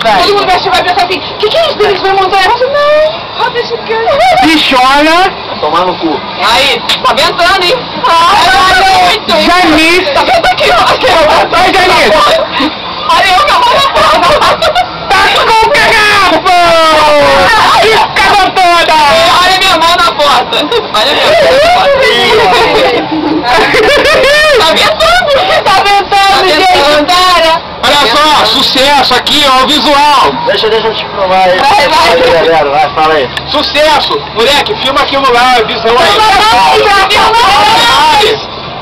Todo mundo vai pensar assim, o que é isso? Eles vão montar essa? Não, olha esse cara. Bichona. Tomar no cu. Aí, tá ventando, hein? Ai, Janice. tá vendo aqui, ó. Aqui, ó. Oi, Janice. Olha eu com a mão na porta. Tá com o garrafo. Cagou toda. Olha minha mão na porta. Olha minha mão na porta. Tá ventando? Tá ventando, gente, cara. Olha só, sucesso aqui, ó, o visual. Deixa eu te filmar aí. Vai. Galera, vai, fala aí. Sucesso. Moleque, filma aquilo lá, a visão aí.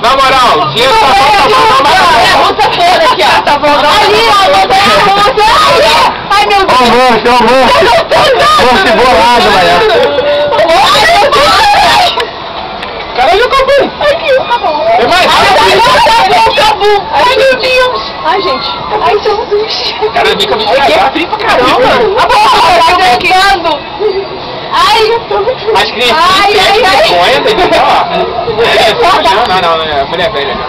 Na moral, dinheiro tá bom, Tá fora aqui, ó. Tá bom, ali, ó, montanha-russa. Ai, meu Deus. Ó o monstro. Monstro bolado, galera. Caralho, acabou. Acabou. É mais Acabou. Ai, meu Deus. Ai, gente. Ai, Jesus. Cara, vem com a bicha cagar. Frio pra caramba. Tá brincando. Ai, eu tô... As crianças têm vergonha, entendeu? Não, é mulher velha já.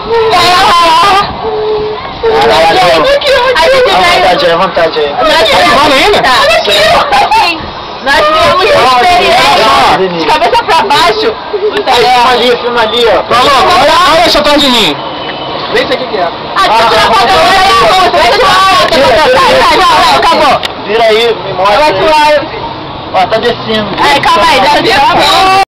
À vontade aí. Vamos ainda? Nós temos experiência de cabeça pra baixo. Filma ali, ó. Olha essa atrás de mim. Nem sei o que é. Acabou. Vira aí, me mostra aí. Ó, tá descendo. Calma aí, já